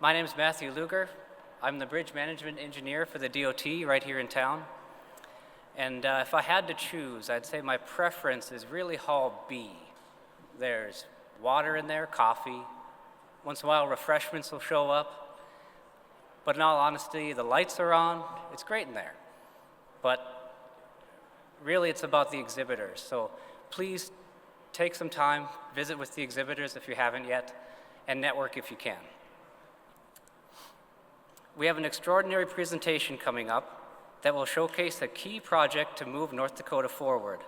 My name is Matthew Luger. I'm the bridge management engineer for the DOT right here in town. And if I had to choose, I'd say my preference is really Hall B. There's water in there, coffee. Once in a while, refreshments will show up. But in all honesty, the lights are on. It's great in there. But really, it's about the exhibitors. So please take some time, visit with the exhibitors if you haven't yet, and network if you can. We have an extraordinary presentation coming up that will showcase a key project to move North Dakota forward.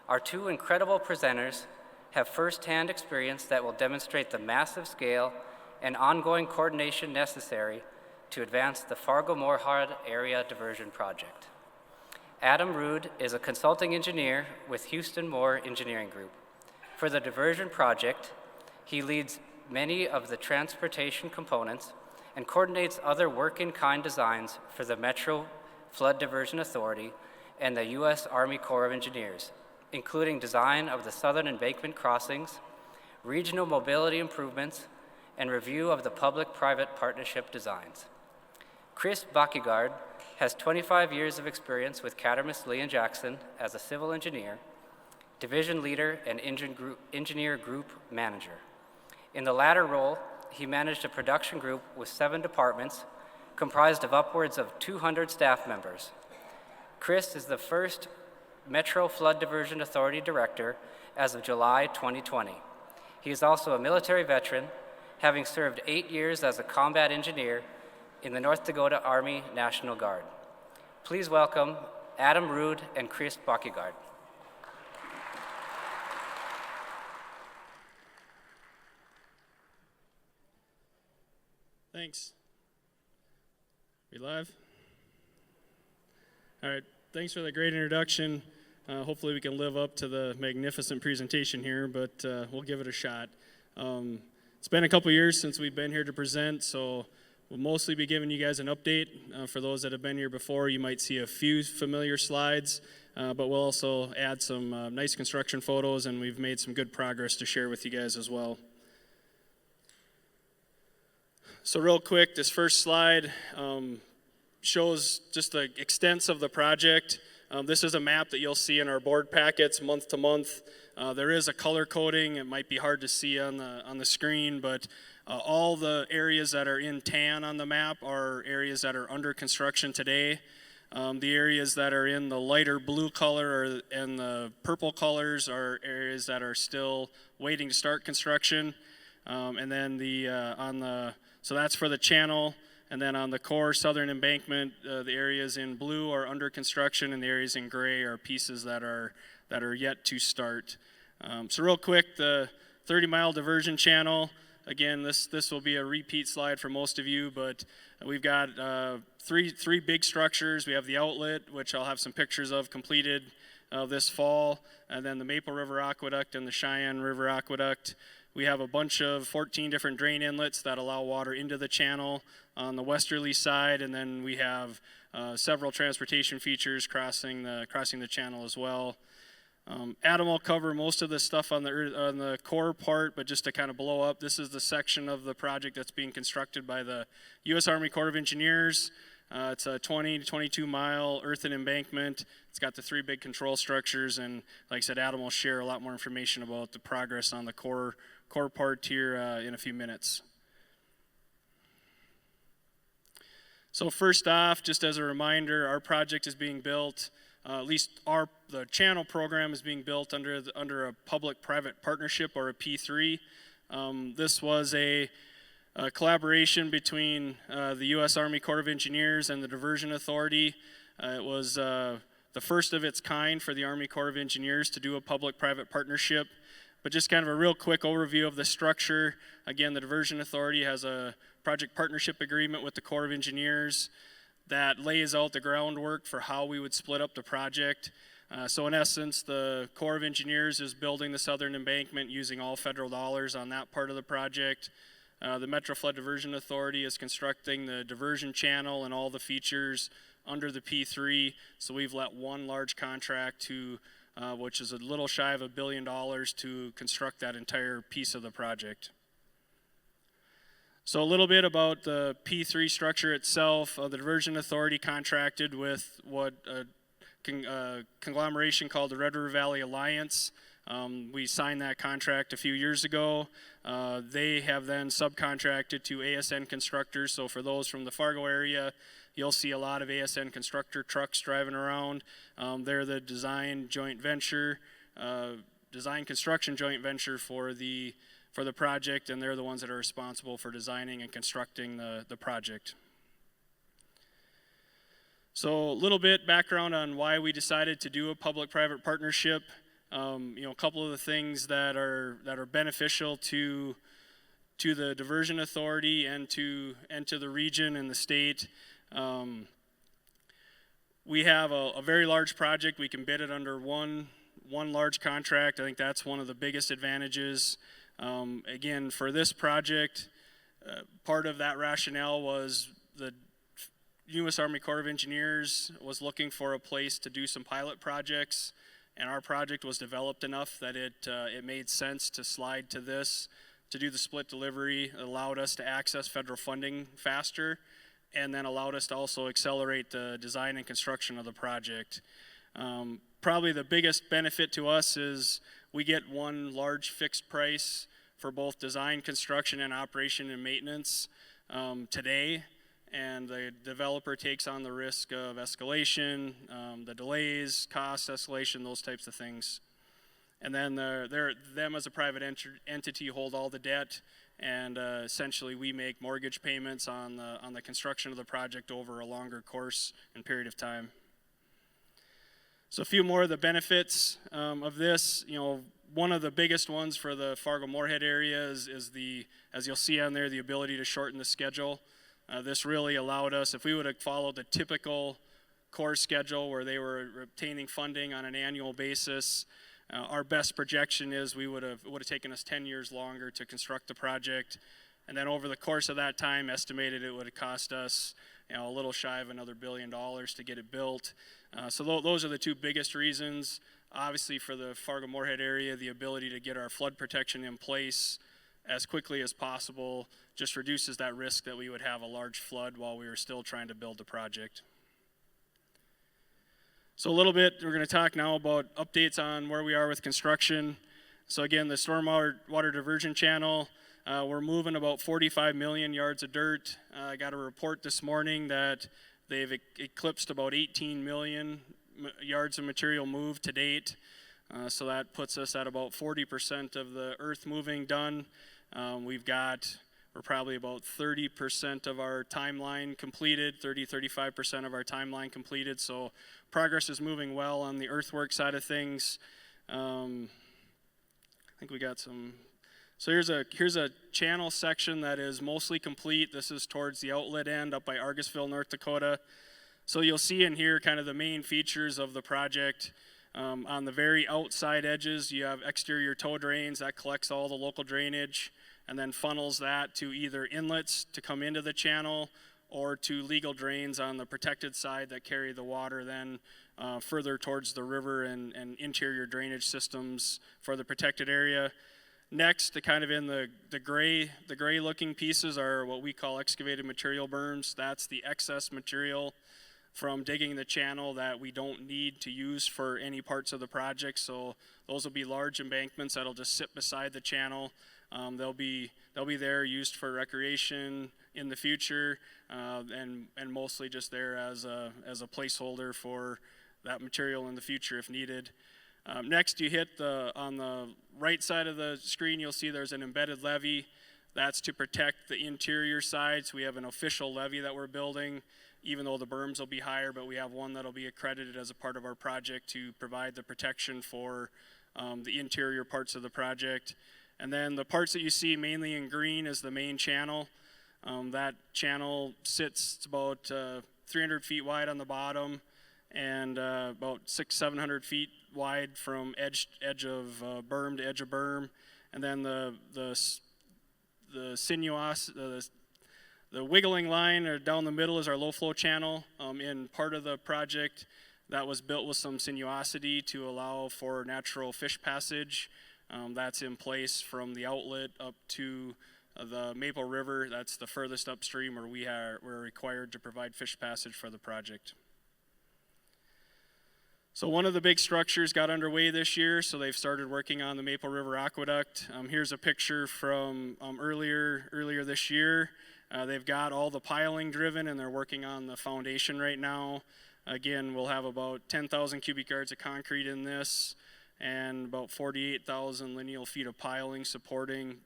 Our two incredible presenters have firsthand experience that will demonstrate the massive scale and ongoing coordination necessary to advance the Fargo-Moorhead Area Diversion Project. Adam Ruud is a consulting engineer with Houston Moore Engineering Group. For the diversion project, he leads many of the transportation components and coordinates other work-in-kind designs for the Metro Flood Diversion Authority and the U.S. Army Corps of Engineers, including design of the southern embankment crossings, regional mobility improvements, and review of the public-private partnership designs. Kris Bakkegard has 25 years of experience with Cattermas, Lee & Jackson as a civil engineer, division leader, and engineer group manager. In the latter role, he managed a production group with 7 departments comprised of upwards of 200 staff members. Kris is the first Metro Flood Diversion Authority director as of July 2020. He is also a military veteran, having served 8 years as a combat engineer in the North Dakota Army National Guard. Please welcome Adam Ruud and Kris Bakkegard. Thanks. We live? All right, thanks for the great introduction. Hopefully we can live up to the magnificent presentation here, but we'll give it a shot. It's been a couple years since we've been here to present, so we'll mostly be giving you guys an update. For those that have been here before, you might see a few familiar slides, but we'll also add some nice construction photos, and we've made some good progress to share with you guys as well. So real quick, this first slide shows just the extents of the project. This is a map that you'll see in our board packets month to month. There is a color coding. It might be hard to see on the screen, but all the areas that are in tan on the map are areas that are under construction today. The areas that are in the lighter blue color and the purple colors are areas that are still waiting to start construction. And then so that's for the channel, and then on the core southern embankment, the areas in blue are under construction, and the areas in gray are pieces that are yet to start. So real quick, the 30-mile diversion channel. Again, this will be a repeat slide for most of you, but we've got three big structures. We have the outlet, which I'll have some pictures of completed this fall, and then the Maple River Aqueduct and the Cheyenne River Aqueduct. We have a bunch of 14 different drain inlets that allow water into the channel on the westerly side, and then we have several transportation features crossing the channel as well. Adam will cover most of the stuff on the core part, but just to kind of blow up, this is the section of the project that's being constructed by the U.S. Army Corps of Engineers. It's a 20 to 22 mile earthen embankment. It's got the 3 big control structures, and like I said, Adam will share a lot more information about the progress on the core part here in a few minutes. So first off, just as a reminder, our project is being built, at least the channel program is being built under a public-private partnership, or a P3. This was a collaboration between the U.S. Army Corps of Engineers and the Diversion Authority. It was the first of its kind for the Army Corps of Engineers to do a public-private partnership. But just kind of a real quick overview of the structure. Again, the Diversion Authority has a project partnership agreement with the Corps of Engineers that lays out the groundwork for how we would split up the project. So in essence, the Corps of Engineers is building the southern embankment using all federal dollars on that part of the project. The Metro Flood Diversion Authority is constructing the diversion channel and all the features under the P3. So we've let one large contract to which is a little shy of $1 billion to construct that entire piece of the project. So a little bit about the P3 structure itself. The Diversion Authority contracted with what a conglomeration called the Red River Valley Alliance. We signed that contract a few years ago. They have then subcontracted to ASN constructors. So for those from the Fargo area, you'll see a lot of ASN constructor trucks driving around. They're the design construction joint venture for the project, and they're the ones that are responsible for designing and constructing the project. So a little bit background on why we decided to do a public-private partnership. A couple of the things that are beneficial to the Diversion Authority and to the region and the state. We have a very large project. We can bid it under one large contract. I think that's one of the biggest advantages. Again, for this project, part of that rationale was the U.S. Army Corps of Engineers was looking for a place to do some pilot projects, and our project was developed enough that it made sense to slide to this, to do the split delivery. It allowed us to access federal funding faster, and then allowed us to also accelerate the design and construction of the project. Probably the biggest benefit to us is we get one large fixed price for both design, construction, and operation and maintenance today, and the developer takes on the risk of escalation, the delays, cost escalation, those types of things. And then them as a private entity hold all the debt, and essentially we make mortgage payments on the construction of the project over a longer course and period of time. So a few more of the benefits of this. One of the biggest ones for the Fargo-Moorhead area is as you'll see on there, the ability to shorten the schedule. This really allowed us, if we would have followed the typical Corps schedule where they were obtaining funding on an annual basis, our best projection is it would have taken us 10 years longer to construct the project. And then over the course of that time, estimated it would have cost us a little shy of another $1 billion to get it built. So those are the two biggest reasons. Obviously for the Fargo-Moorhead area, the ability to get our flood protection in place as quickly as possible just reduces that risk that we would have a large flood while we were still trying to build the project. So a little bit, we're going to talk now about updates on where we are with construction. So again, the stormwater diversion channel, we're moving about 45 million yards of dirt. I got a report this morning that they've eclipsed about 18 million yards of material moved to date. So that puts us at about 40% of the earth moving done. We're probably about 30% of our timeline completed, 35% of our timeline completed. So progress is moving well on the earthwork side of things. I think we got some. So here's a channel section that is mostly complete. This is towards the outlet end up by Argusville, North Dakota. So you'll see in here kind of the main features of the project. On the very outside edges, you have exterior tow drains that collects all the local drainage and then funnels that to either inlets to come into the channel or to legal drains on the protected side that carry the water then further towards the river and interior drainage systems for the protected area. Next, kind of in the gray looking pieces are what we call excavated material berms. That's the excess material from digging the channel that we don't need to use for any parts of the project. So those will be large embankments that'll just sit beside the channel. They'll be there used for recreation in the future, and mostly just there as a placeholder for that material in the future if needed. Next, you hit on the right side of the screen, you'll see there's an embedded levee. That's to protect the interior side. So we have an official levee that we're building, even though the berms will be higher, but we have one that'll be accredited as a part of our project to provide the protection for the interior parts of the project. And then the parts that you see mainly in green is the main channel. That channel sits about 300 feet wide on the bottom and about 600-700 feet wide from edge of berm to edge of berm. And then the wiggling line down the middle is our low flow channel. In part of the project that was built with some sinuosity to allow for natural fish passage. That's in place from the outlet up to The Maple River, that's the furthest upstream where we're required to provide fish passage for the project. So one of the big structures got underway this year, so they've started working on the Maple River Aqueduct. Here's a picture from earlier this year. They've got all the piling driven and they're working on the foundation right now. Again, we'll have about 10,000 cubic yards of concrete in this and about 48,000 lineal feet of piling supporting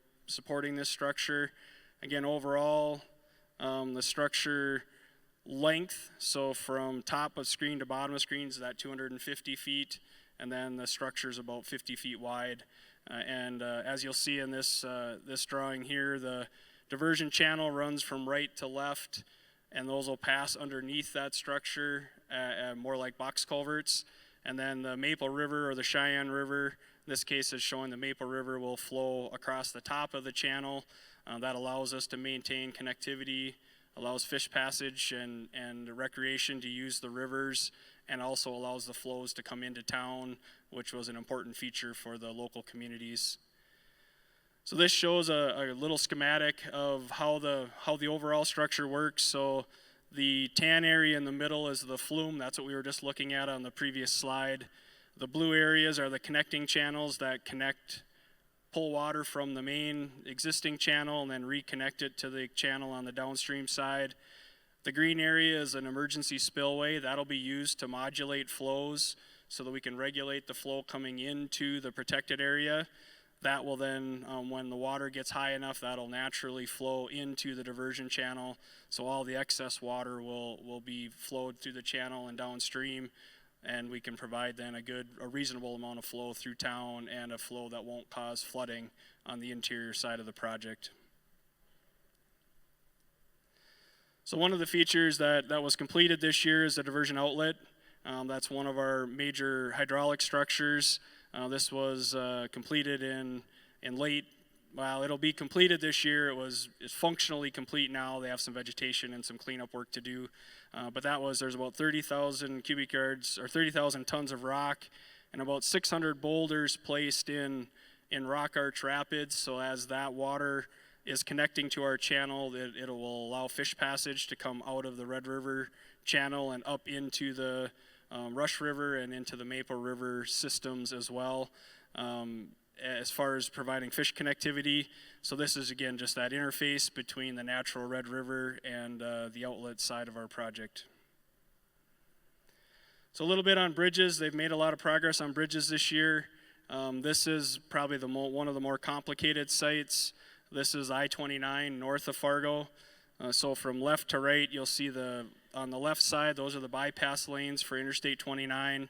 this structure. Again, overall, the structure length, so from top of screen to bottom of screen is that 250 feet, and then the structure is about 50 feet wide. As you'll see in this drawing here, the diversion channel runs from right to left, and those will pass underneath that structure, more like box culverts. And then the Maple River or the Cheyenne River, in this case is showing the Maple River, will flow across the top of the channel. That allows us to maintain connectivity, allows fish passage and recreation to use the rivers, and also allows the flows to come into town, which was an important feature for the local communities. So this shows a little schematic of how the overall structure works. So the tan area in the middle is the flume. That's what we were just looking at on the previous slide. The blue areas are the connecting channels that pull water from the main existing channel and then reconnect it to the channel on the downstream side. The green area is an emergency spillway. That'll be used to modulate flows so that we can regulate the flow coming into the protected area. That will then, when the water gets high enough, that'll naturally flow into the diversion channel. So all the excess water will be flowed through the channel and downstream, and we can provide then a reasonable amount of flow through town and a flow that won't cause flooding on the interior side of the project. So one of the features that was completed this year is the diversion outlet. That's one of our major hydraulic structures. This was completed in late, well, it'll be completed this year. It's functionally complete now. They have some vegetation and some cleanup work to do. But there's about 30,000 cubic yards or 30,000 tons of rock and about 600 boulders placed in rock arch rapids. So as that water is connecting to our channel, it will allow fish passage to come out of the Red River channel and up into the Rush River and into the Maple River systems as well, as far as providing fish connectivity. So this is, again, just that interface between the natural Red River and the outlet side of our project. So a little bit on bridges. They've made a lot of progress on bridges this year. This is probably one of the more complicated sites. This is I-29 north of Fargo. So from left to right, you'll see on the left side, those are the bypass lanes for Interstate 29.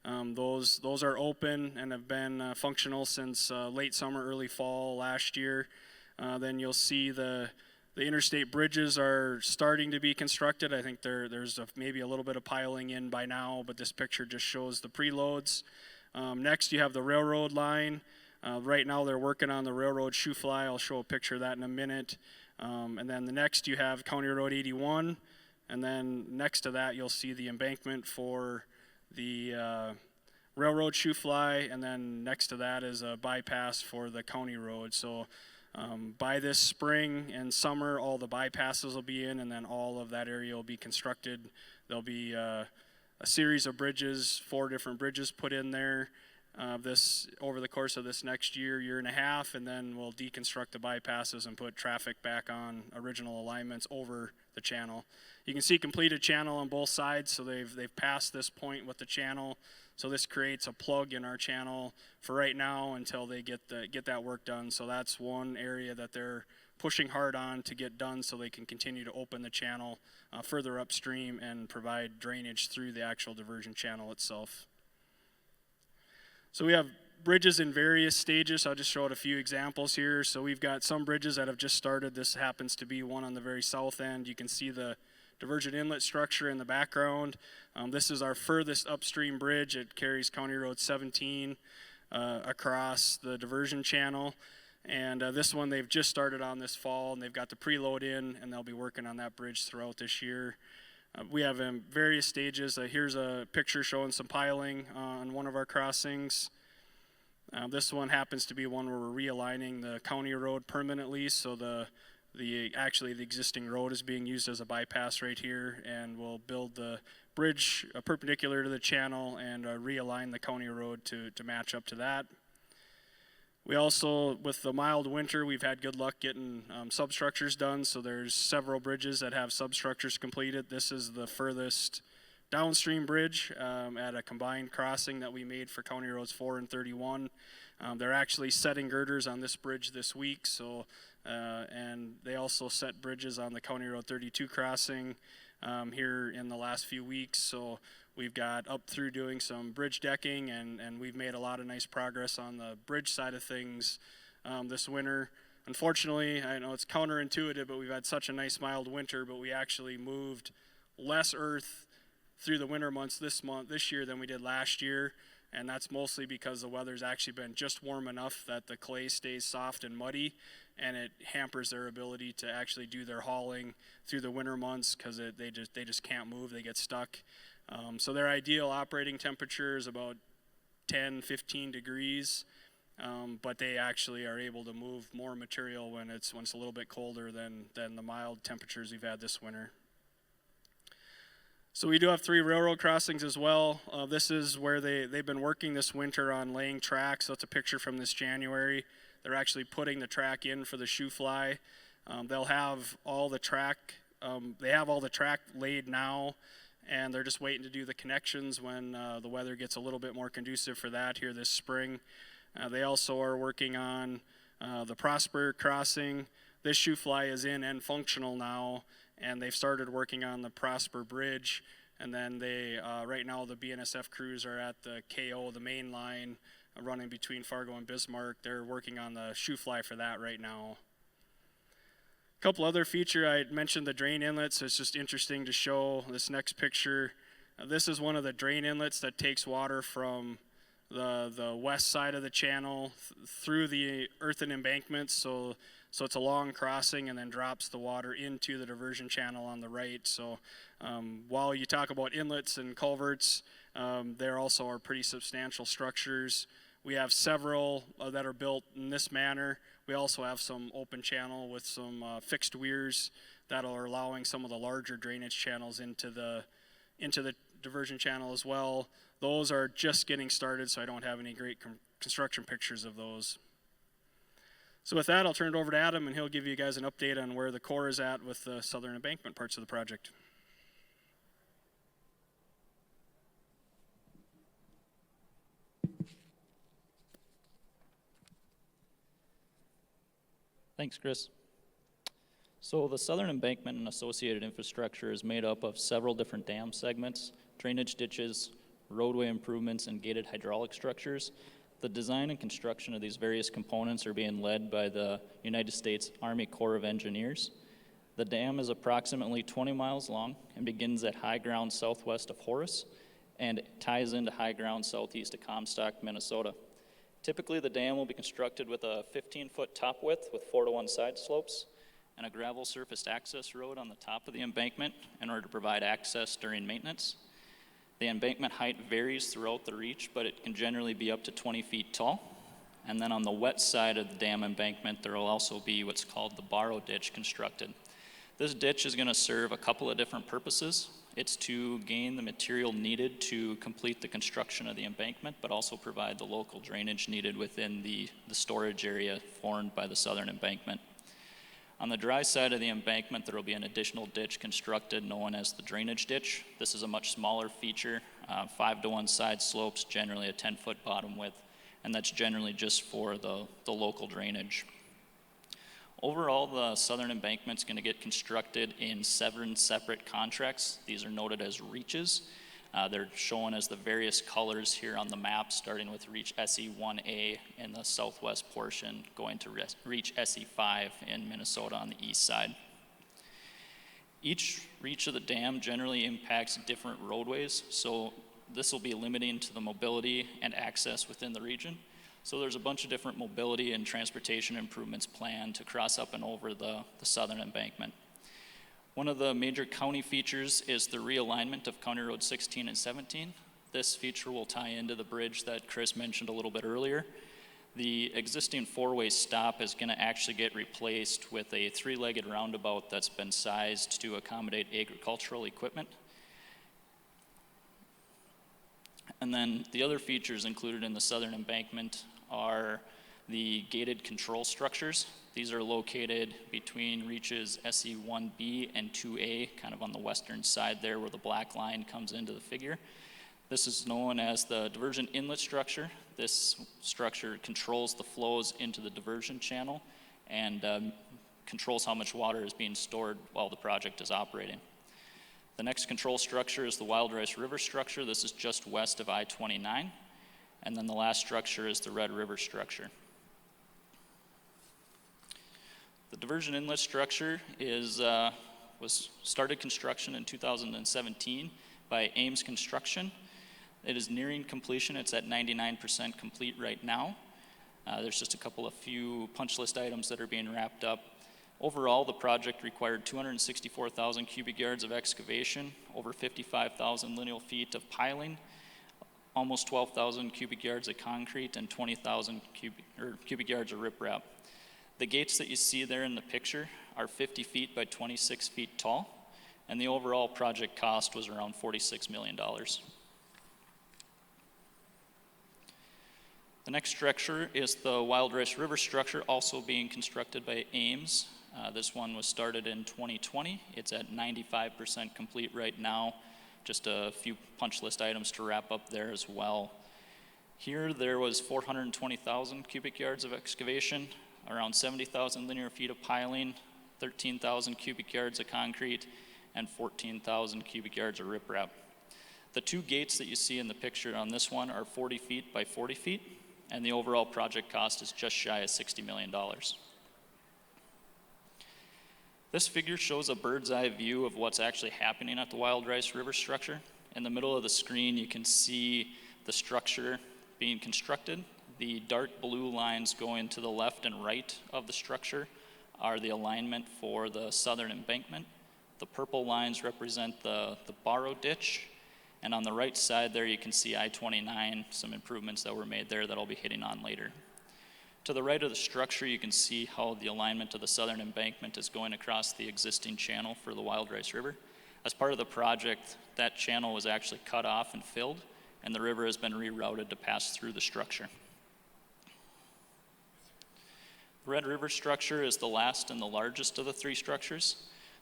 Those are open and have been functional since late summer, early fall last year. Then you'll see the interstate bridges are starting to be constructed. I think there's maybe a little bit of piling in by now, but this picture just shows the preloads. Next, you have the railroad line. Right now, they're working on the railroad shoe fly. I'll show a picture of that in a minute. And then the next, you have County Road 81. And then next to that, you'll see the embankment for the railroad shoe fly. And then next to that is a bypass for the county road. So by this spring and summer, all the bypasses will be in, and then all of that area will be constructed. There'll be a series of bridges, 4 different bridges put in there. This over the course of this next year and a half, and then we'll deconstruct the bypasses and put traffic back on original alignments over the channel. You can see completed channel on both sides, so they've passed this point with the channel. So this creates a plug in our channel for right now until they get that work done. So that's one area that they're pushing hard on to get done, so they can continue to open the channel further upstream and provide drainage through the actual diversion channel itself. So we have bridges in various stages. I'll just show it a few examples here. So we've got some bridges that have just started. This happens to be one on the very south end. You can see the diversion inlet structure in the background. This is our furthest upstream bridge. It carries County Road 17 across the diversion channel. And this one they've just started on this fall, and they've got the preload in, and they'll be working on that bridge throughout this year. We have various stages. Here's a picture showing some piling on one of our crossings. This one happens to be one where we're realigning the county road permanently, so actually the existing road is being used as a bypass right here, and we'll build the bridge perpendicular to the channel and realign the county road to match up to that. We also, with the mild winter, we've had good luck getting substructures done, so there's several bridges that have substructures completed. This is the furthest downstream bridge at a combined crossing that we made for County Roads 4 and 31. They're actually setting girders on this bridge this week, so and they also set bridges on the County Road 32 crossing here in the last few weeks. So we've got up through doing some bridge decking, and we've made a lot of nice progress on the bridge side of things this winter. Unfortunately, I know it's counterintuitive, but we've had such a nice mild winter, but we actually moved less earth through the winter months this year than we did last year, and that's mostly because the weather's actually been just warm enough that the clay stays soft and muddy, and it hampers their ability to actually do their hauling through the winter months because they just can't move, they get stuck. So their ideal operating temperature is about 10-15 degrees, but they actually are able to move more material when it's a little bit colder than the mild temperatures we've had this winter. So we do have 3 railroad crossings as well. This is where they've been working this winter on laying tracks. So it's a picture from this January. They're actually putting the track in for the shoe fly. They'll have all the track, they have all the track laid now, and they're just waiting to do the connections when the weather gets a little bit more conducive for that here this spring. They also are working on the Prosper crossing. This shoe fly is in and functional now, and they've started working on the Prosper Bridge, and then they, right now the BNSF crews are at the KO, the main line, running between Fargo and Bismarck. They're working on the shoe fly for that right now. A couple other feature, I mentioned the drain inlets, so it's just interesting to show this next picture. This is one of the drain inlets that takes water from the west side of the channel through the earthen embankments, so it's a long crossing and then drops the water into the diversion channel on the right. So while you talk about inlets and culverts, there also are pretty substantial structures. We have several that are built in this manner. We also have some open channel with some fixed weirs that are allowing some of the larger drainage channels into the diversion channel as well. Those are just getting started, so I don't have any great construction pictures of those. So with that, I'll turn it over to Adam, and he'll give you guys an update on where the core is at with the southern embankment parts of the project. Thanks, Kris. So the southern embankment and associated infrastructure is made up of several different dam segments, drainage ditches, roadway improvements, and gated hydraulic structures. The design and construction of these various components are being led by the United States Army Corps of Engineers. The dam is approximately 20 miles long and begins at high ground southwest of Horace and ties into high ground southeast of Comstock, Minnesota. Typically, the dam will be constructed with a 15-foot top width with 4-to-1 side slopes and a gravel surfaced access road on the top of the embankment in order to provide access during maintenance. The embankment height varies throughout the reach, but it can generally be up to 20 feet tall. And then on the wet side of the dam embankment, there will also be what's called the borrow ditch constructed. This ditch is going to serve a couple of different purposes. It's to gain the material needed to complete the construction of the embankment, but also provide the local drainage needed within the storage area formed by the southern embankment. On the dry side of the embankment, there will be an additional ditch constructed known as the drainage ditch. This is a much smaller feature, 5-to-1 side slopes, generally a 10-foot bottom width, and that's generally just for the local drainage. Overall, the southern embankment is going to get constructed in 7 separate contracts. These are noted as reaches. They're shown as the various colors here on the map, starting with reach SE1A in the southwest portion, going to reach SE5 in Minnesota on the east side. Each reach of the dam generally impacts different roadways, so this will be limiting to the mobility and access within the region. So there's a bunch of different mobility and transportation improvements planned to cross up and over the southern embankment. One of the major county features is the realignment of County Road 16 and 17. This feature will tie into the bridge that Kris mentioned a little bit earlier. The existing four-way stop is going to actually get replaced with a three-legged roundabout that's been sized to accommodate agricultural equipment. And then the other features included in the southern embankment are the gated control structures. These are located between reaches SE1B and 2A, kind of on the western side there where the black line comes into the figure. This is known as the diversion inlet structure. This structure controls the flows into the diversion channel and controls how much water is being stored while the project is operating. The next control structure is the Wild Rice River structure. This is just west of I-29. And then the last structure is the Red River structure. The diversion inlet structure was started construction in 2017 by Ames Construction. It is nearing completion. It's at 99% complete right now. There's just a few punch list items that are being wrapped up. Overall, the project required 264,000 cubic yards of excavation, over 55,000 lineal feet of piling, almost 12,000 cubic yards of concrete, and 20,000 cubic yards of riprap. The gates that you see there in the picture are 50 feet by 26 feet tall, and the overall project cost was around $46 million. The next structure is the Wild Rice River structure, also being constructed by Ames. This one was started in 2020. It's at 95% complete right now. Just a few punch list items to wrap up there as well. Here there was 420,000 cubic yards of excavation, around 70,000 linear feet of piling, 13,000 cubic yards of concrete, and 14,000 cubic yards of riprap. The two gates that you see in the picture on this one are 40 feet by 40 feet, and the overall project cost is just shy of $60 million. This figure shows a bird's eye view of what's actually happening at the Wild Rice River structure. In the middle of the screen, you can see the structure being constructed. The dark blue lines going to the left and right of the structure are the alignment for the southern embankment. The purple lines represent the borrow ditch. And on the right side there, you can see I-29, some improvements that were made there that I'll be hitting on later. To the right of the structure, you can see how the alignment of the southern embankment is going across the existing channel for the Wild Rice River. As part of the project, that channel was actually cut off and filled, and the river has been rerouted to pass through the structure. The Red River structure is the last and the largest of the three structures.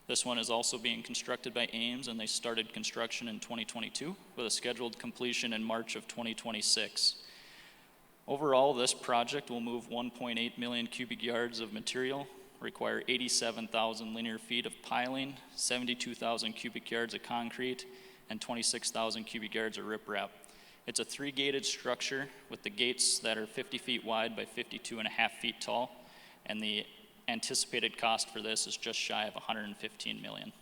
This one is also being constructed by Ames, and they started construction in 2022 with a scheduled completion in March of 2026. Overall, this project will move 1.8 million cubic yards of material, require 87,000 linear feet of piling, 72,000 cubic yards of concrete, and 26,000 cubic yards of riprap. It's a three-gated structure with the gates that are 50 feet wide by 52.5 feet tall, and the anticipated cost for this is just shy of $115 million.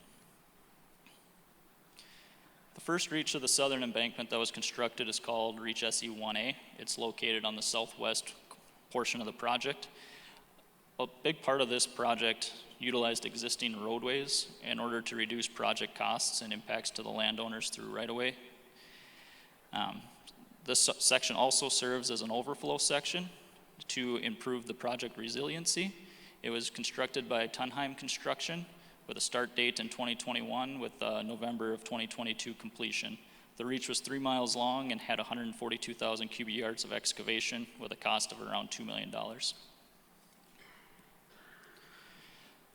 The first reach of the southern embankment that was constructed is called Reach SE1A. It's located on the southwest portion of the project. A big part of this project utilized existing roadways in order to reduce project costs and impacts to the landowners through right-of-way. This section also serves as an overflow section to improve the project resiliency. It was constructed by Tunheim Construction with a start date in 2021 with November of 2022 completion. The reach was 3 miles long and had 142,000 cubic yards of excavation with a cost of around $2 million.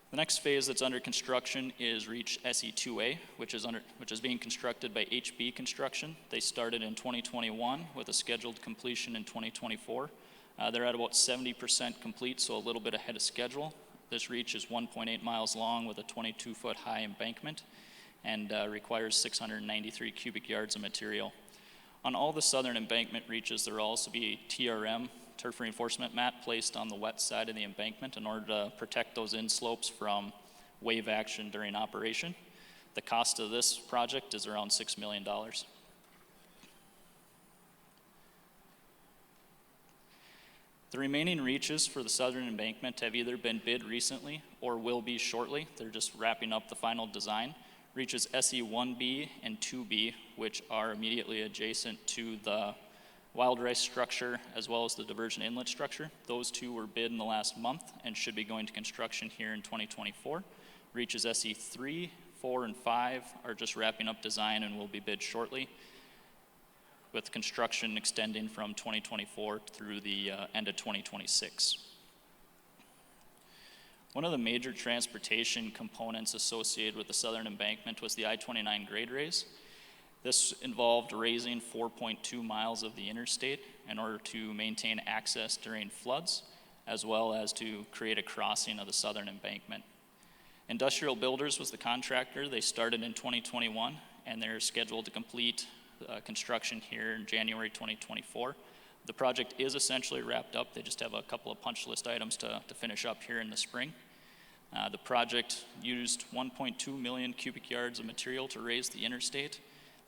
The next phase that's under construction is Reach SE2A, which is being constructed by HB Construction. They started in 2021 with a scheduled completion in 2024. They're at about 70% complete, so a little bit ahead of schedule. This reach is 1.8 miles long with a 22-foot high embankment and requires 693 cubic yards of material. On all the southern embankment reaches, there will also be TRM, turf reinforcement mat, placed on the wet side of the embankment in order to protect those inslopes from wave action during operation. The cost of this project is around $6 million. The remaining reaches for the southern embankment have either been bid recently or will be shortly. They're just wrapping up the final design. Reaches SE1B and 2B, which are immediately adjacent to the wild rice structure, as well as the diversion inlet structure. Those two were bid in the last month and should be going to construction here in 2024. Reaches SE 3, 4, and 5 are just wrapping up design and will be bid shortly, with construction extending from 2024 through the end of 2026. One of the major transportation components associated with the southern embankment was the I-29 grade raise. This involved raising 4.2 miles of the interstate in order to maintain access during floods, as well as to create a crossing of the southern embankment. Industrial Builders was the contractor. They started in 2021, and they're scheduled to complete construction here in January 2024. The project is essentially wrapped up. They just have a couple of punch list items to finish up here in the spring. The project used 1.2 million cubic yards of material to raise the interstate,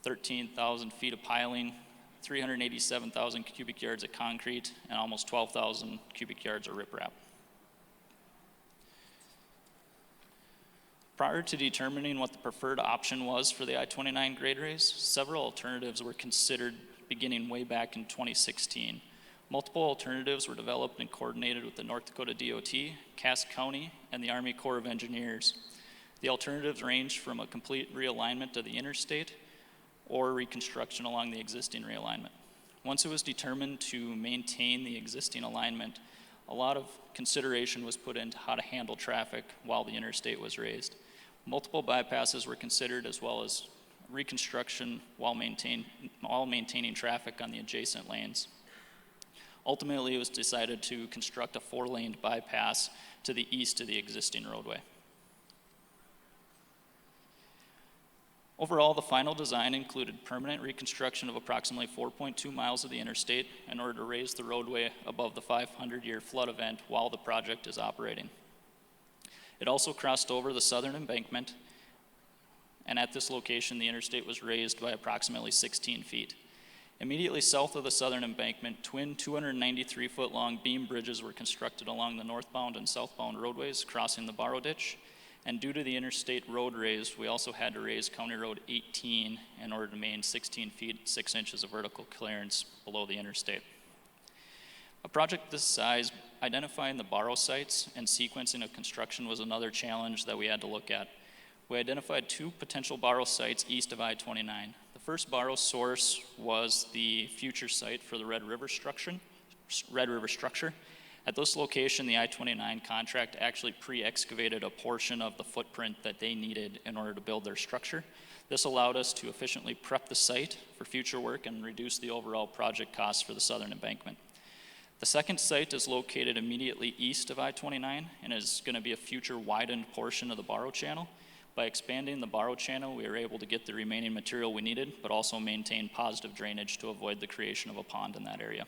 13,000 feet of piling, 387,000 cubic yards of concrete, and almost 12,000 cubic yards of riprap. Prior to determining what the preferred option was for the I-29 grade raise, several alternatives were considered beginning way back in 2016. Multiple alternatives were developed and coordinated with the North Dakota DOT, Cass County, and the Army Corps of Engineers. The alternatives ranged from a complete realignment of the interstate or reconstruction along the existing realignment. Once it was determined to maintain the existing alignment, a lot of consideration was put into how to handle traffic while the interstate was raised. Multiple bypasses were considered, as well as reconstruction while maintaining traffic on the adjacent lanes. Ultimately, it was decided to construct a 4-lane bypass to the east of the existing roadway. Overall, the final design included permanent reconstruction of approximately 4.2 miles of the interstate in order to raise the roadway above the 500-year flood event while the project is operating. It also crossed over the southern embankment, and at this location, the interstate was raised by approximately 16 feet. Immediately south of the southern embankment, twin 293-foot-long beam bridges were constructed along the northbound and southbound roadways crossing the borrow ditch. And due to the interstate road raise, we also had to raise County Road 18 in order to maintain 16 feet, 6 inches of vertical clearance below the interstate. A project this size, identifying the borrow sites and sequencing of construction was another challenge that we had to look at. We identified 2 potential borrow sites east of I-29. The first borrow source was the future site for the Red River structure. At this location, the I-29 contract actually pre-excavated a portion of the footprint that they needed in order to build their structure. This allowed us to efficiently prep the site for future work and reduce the overall project costs for the southern embankment. The second site is located immediately east of I-29 and is going to be a future widened portion of the borrow channel. By expanding the borrow channel, we were able to get the remaining material we needed, but also maintain positive drainage to avoid the creation of a pond in that area.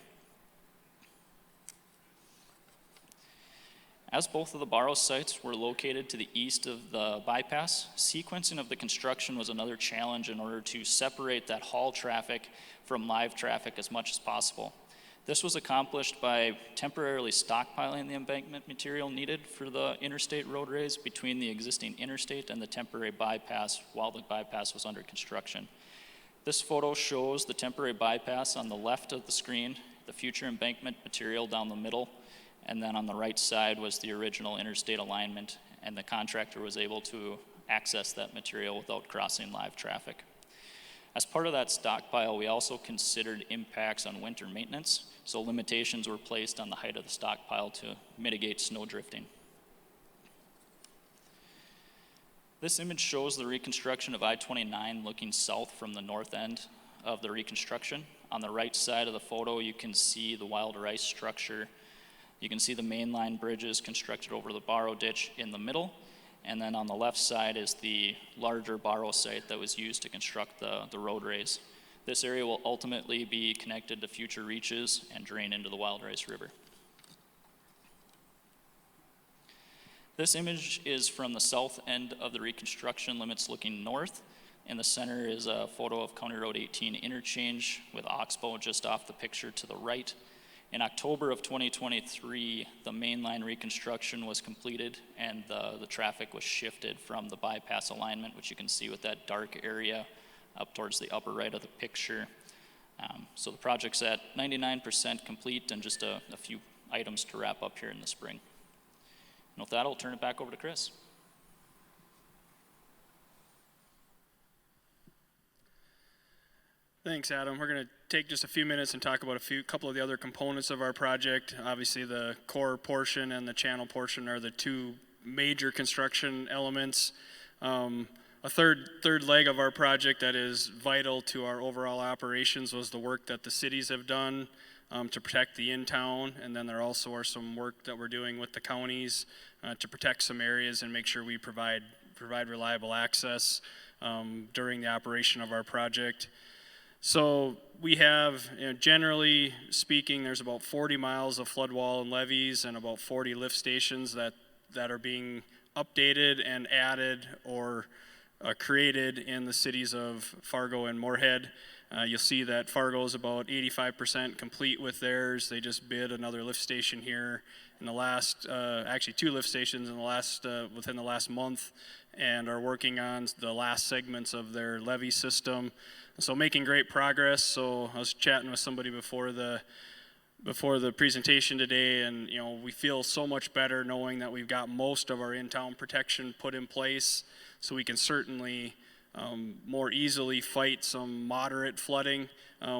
As both of the borrow sites were located to the east of the bypass, sequencing of the construction was another challenge in order to separate that haul traffic from live traffic as much as possible. This was accomplished by temporarily stockpiling the embankment material needed for the interstate road raise between the existing interstate and the temporary bypass while the bypass was under construction. This photo shows the temporary bypass on the left of the screen, the future embankment material down the middle, and then on the right side was the original interstate alignment, and the contractor was able to access that material without crossing live traffic. As part of that stockpile, we also considered impacts on winter maintenance, so limitations were placed on the height of the stockpile to mitigate snow drifting. This image shows the reconstruction of I-29 looking south from the north end of the reconstruction. On the right side of the photo, you can see the wild rice structure. You can see the mainline bridges constructed over the borrow ditch in the middle. And then on the left side is the larger borrow site that was used to construct the road raise. This area will ultimately be connected to future reaches and drain into the Wild Rice River. This image is from the south end of the reconstruction limits looking north. In the center is a photo of County Road 18 interchange with Oxbow just off the picture to the right. In October of 2023, the mainline reconstruction was completed and the traffic was shifted from the bypass alignment, which you can see with that dark area up towards the upper right of the picture, So the project's at 99% complete and just a few items to wrap up here in the spring. And with that, I'll turn it back over to Kris. Thanks, Adam. We're going to take just a few minutes and talk about couple of the other components of our project. Obviously, the core portion and the channel portion are the two major construction elements. A third leg of our project that is vital to our overall operations was the work that the cities have done to protect the in-town, and then there also are some work that we're doing with the counties to protect some areas and make sure we provide reliable access during the operation of our project. So we have, generally speaking, there's about 40 miles of flood wall and levees and about 40 lift stations that are being updated and added or created in the cities of Fargo and Moorhead. You'll see that Fargo is about 85% complete with theirs. They just bid another lift station here in the last, actually 2 lift stations in the last, within the last month, and are working on the last segments of their levee system. So making great progress. So I was chatting with somebody before the presentation today, and we feel so much better knowing that we've got most of our in-town protection put in place, so we can certainly more easily fight some moderate flooding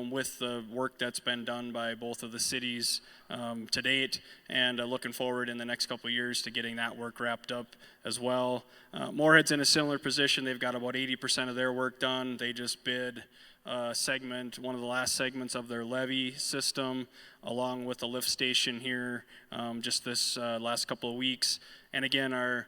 with the work that's been done by both of the cities to date, and looking forward in the next couple of years to getting that work wrapped up as well. Moorhead's in a similar position. They've got about 80% of their work done. They just bid segment, one of the last segments of their levee system, along with the lift station here just this last couple of weeks. And again, our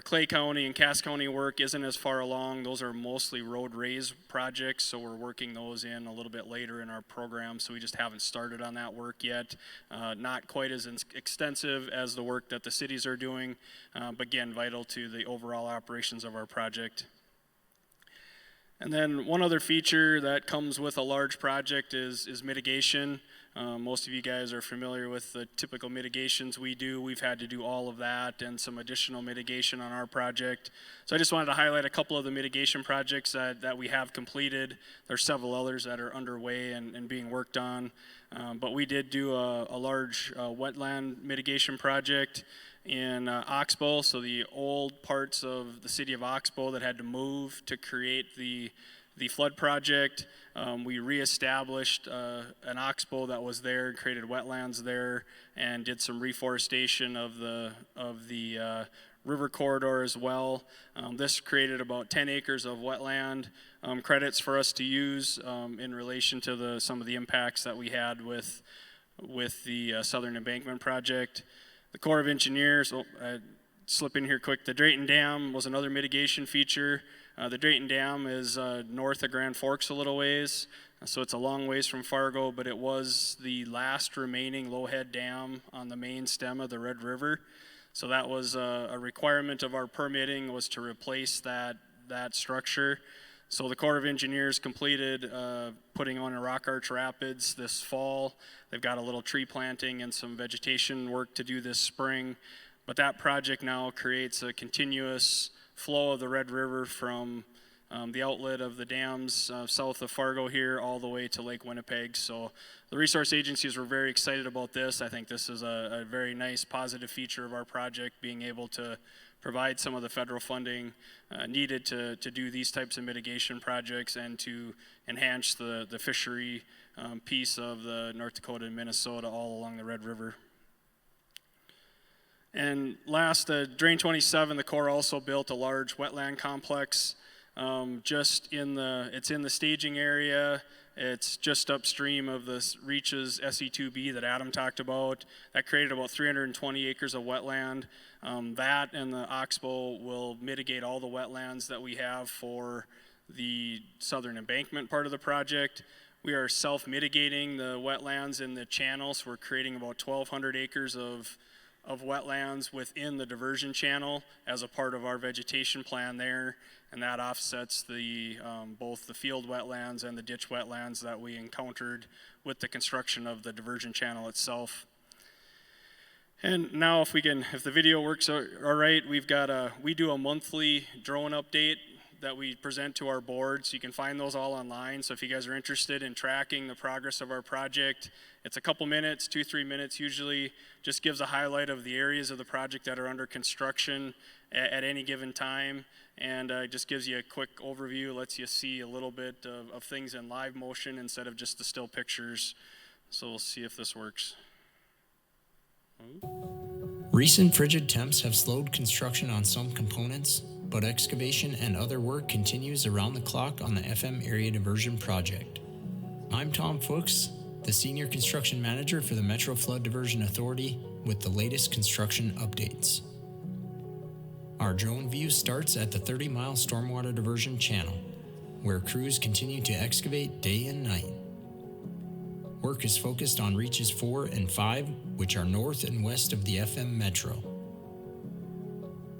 Clay County and Cass County work isn't as far along. Those are mostly road raise projects, so we're working those in a little bit later in our program, so we just haven't started on that work yet. Not quite as extensive as the work that the cities are doing, but again, vital to the overall operations of our project. And then one other feature that comes with a large project is mitigation. Most of you guys are familiar with the typical mitigations we do. We've had to do all of that and some additional mitigation on our project. So I just wanted to highlight a couple of the mitigation projects that we have completed. There's several others that are underway and being worked on. But we did do a large wetland mitigation project in Oxbow, so the old parts of the city of Oxbow that had to move to create the flood project. We reestablished an oxbow that was there and created wetlands there, and did some reforestation of the river corridor as well. This created about 10 acres of wetland credits for us to use in relation to some of the impacts that we had with the Southern Embankment project. The Corps of Engineers, slip in here quick, the Drayton Dam was another mitigation feature. The Drayton Dam is north of Grand Forks a little ways, so it's a long ways from Fargo, but it was the last remaining low-head dam on the main stem of the Red River. So that was a requirement of our permitting, was to replace that structure. So the Corps of Engineers completed putting on a rock arch rapids this fall. They've got a little tree planting and some vegetation work to do this spring. But that project now creates a continuous flow of the Red River from the outlet of the dams south of Fargo here all the way to Lake Winnipeg. So the resource agencies were very excited about this. I think this is a very nice positive feature of our project, being able to provide some of the federal funding needed to do these types of mitigation projects and to enhance the fishery piece of the North Dakota and Minnesota all along the Red River. And last, Drain 27, the Corps also built a large wetland complex it's in the staging area. It's just upstream of the Reaches SE2B that Adam talked about. That created about 320 acres of wetland. That and the Oxbow will mitigate all the wetlands that we have for the Southern Embankment part of the project. We are self-mitigating the wetlands in the channel, so we're creating about 1,200 acres of wetlands within the diversion channel as a part of our vegetation plan there, and that offsets both the field wetlands and the ditch wetlands that we encountered with the construction of the diversion channel itself. And now if the video works all right, we do a monthly drone update that we present to our board, so you can find those all online. So if you guys are interested in tracking the progress of our project, it's a couple minutes, 2-3 minutes usually, just gives a highlight of the areas of the project that are under construction at any given time, and just gives you a quick overview, lets you see a little bit of things in live motion instead of just the still pictures. So we'll see if this works. Recent frigid temps have slowed construction on some components, but excavation and other work continues around the clock on the FM Area Diversion project. I'm Tom Fuchs, the Senior Construction Manager for the Metro Flood Diversion Authority, with the latest construction updates. Our drone view starts at the 30-mile stormwater diversion channel, where crews continue to excavate day and night. Work is focused on reaches 4 and 5, which are north and west of the FM Metro.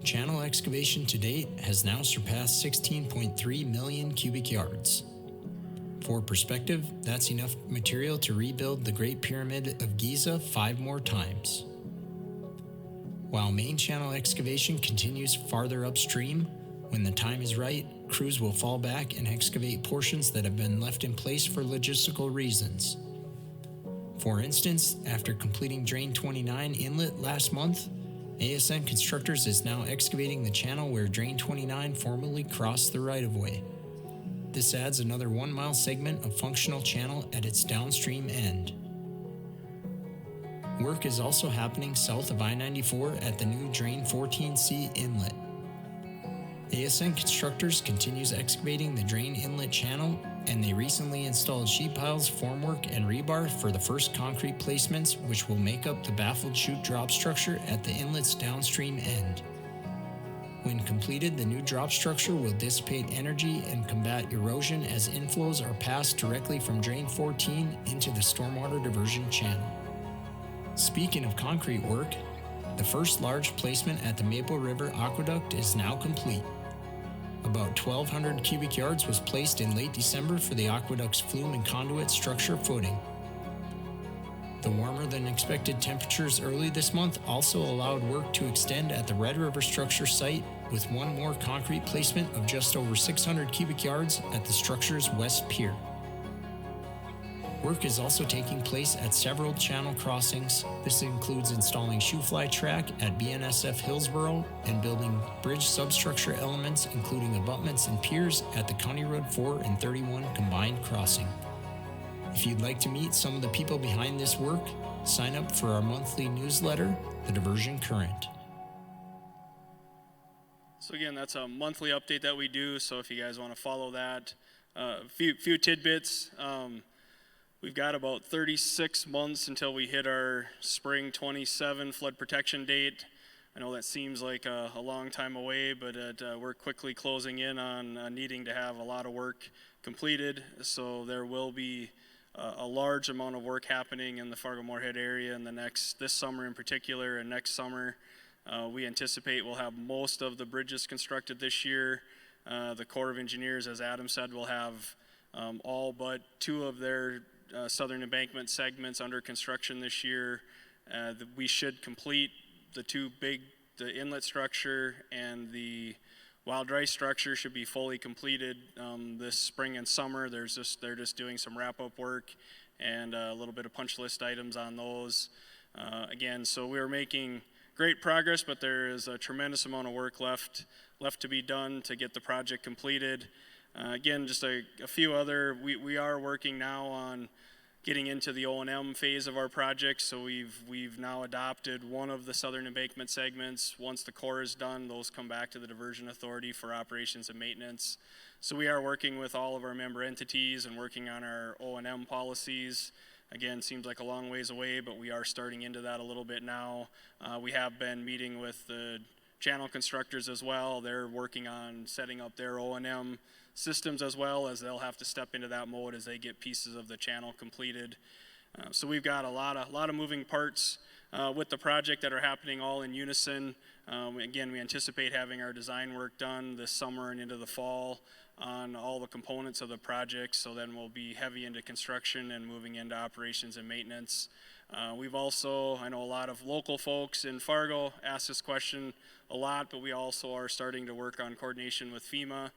Channel excavation to date has now surpassed 16.3 million cubic yards. For perspective, that's enough material to rebuild the Great Pyramid of Giza 5 more times. While main channel excavation continues farther upstream, when the time is right, crews will fall back and excavate portions that have been left in place for logistical reasons. For instance, after completing Drain 29 inlet last month, ASN Constructors is now excavating the channel where Drain 29 formerly crossed the right-of-way. This adds another 1-mile segment of functional channel at its downstream end. Work is also happening south of I-94 at the new Drain 14C inlet. ASN Constructors continues excavating the drain inlet channel, and they recently installed sheet piles, formwork, and rebar for the first concrete placements, which will make up the baffled chute drop structure at the inlet's downstream end. When completed, the new drop structure will dissipate energy and combat erosion as inflows are passed directly from Drain 14 into the stormwater diversion channel. Speaking of concrete work, the first large placement at the Maple River Aqueduct is now complete. About 1,200 cubic yards was placed in late December for the aqueduct's flume and conduit structure footing. The warmer than expected temperatures early this month also allowed work to extend at the Red River structure site, with one more concrete placement of just over 600 cubic yards at the structure's west pier. Work is also taking place at several channel crossings. This includes installing shoe-fly track at BNSF Hillsboro and building bridge substructure elements, including abutments and piers at the County Road 4 and 31 combined crossing. If you'd like to meet some of the people behind this work, sign up for our monthly newsletter, The Diversion Current. So again, that's a monthly update that we do, so if you guys want to follow that, a few tidbits. We've got about 36 months until we hit our spring 27 flood protection date. I know that seems like a long time away, but we're quickly closing in on needing to have a lot of work completed. So there will be a large amount of work happening in the Fargo-Moorhead area in this summer in particular, and next summer. We anticipate we'll have most of the bridges constructed this year. The Corps of Engineers, as Adam said, will have all but 2 of their southern embankment segments under construction this year. We should complete the inlet structure and the wild rice structure should be fully completed this spring and summer. They're just doing some wrap-up work and a little bit of punch list items on those. Again, so we're making great progress, but there is a tremendous amount of work left to be done to get the project completed. Again, just a few other, we are working now on getting into the O&M phase of our project, so we've now adopted one of the southern embankment segments. Once the core is done, those come back to the Diversion Authority for operations and maintenance. So we are working with all of our member entities and working on our O&M policies. Again, seems like a long ways away, but we are starting into that a little bit now. We have been meeting with the channel constructors as well. They're working on setting up their O&M systems as well, as they'll have to step into that mode as they get pieces of the channel completed. So we've got a lot of moving parts with the project that are happening all in unison. Again, we anticipate having our design work done this summer and into the fall on all the components of the project, so then we'll be heavy into construction and moving into operations and maintenance. We've also, I know a lot of local folks in Fargo ask this question a lot, but we also are starting to work on coordination with FEMA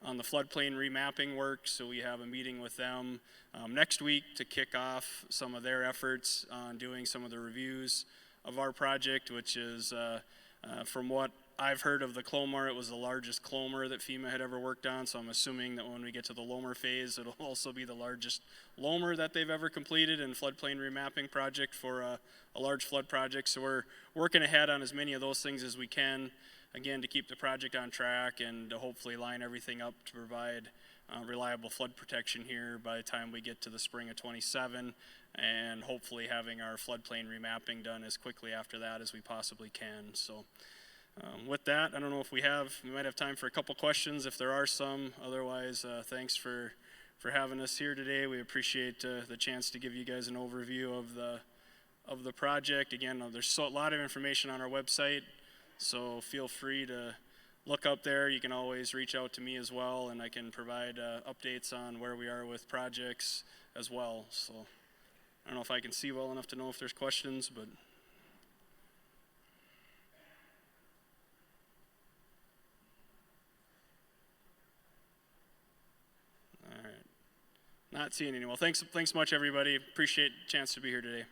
on the floodplain remapping work, so we have a meeting with them next week to kick off some of their efforts on doing some of the reviews of our project, which is, from what I've heard of the Clomar, it was the largest Clomer that FEMA had ever worked on, so I'm assuming that when we get to the Lomer phase, it'll also be the largest Lomer that they've ever completed in floodplain remapping project for a large flood project. So we're working ahead on as many of those things as we can, again, to keep the project on track and to hopefully line everything up to provide reliable flood protection here by the time we get to the spring of 27, and hopefully having our floodplain remapping done as quickly after that as we possibly can. So with that, I don't know if we might have time for a couple questions if there are some. Otherwise, thanks for having us here today. We appreciate the chance to give you guys an overview of the project. Again, there's a lot of information on our website, so feel free to look up there. You can always reach out to me as well, and I can provide updates on where we are with projects as well. So I don't know if I can see well enough to know if there's questions, but. All right. Not seeing any. Well, thanks much, everybody. Appreciate the chance to be here today.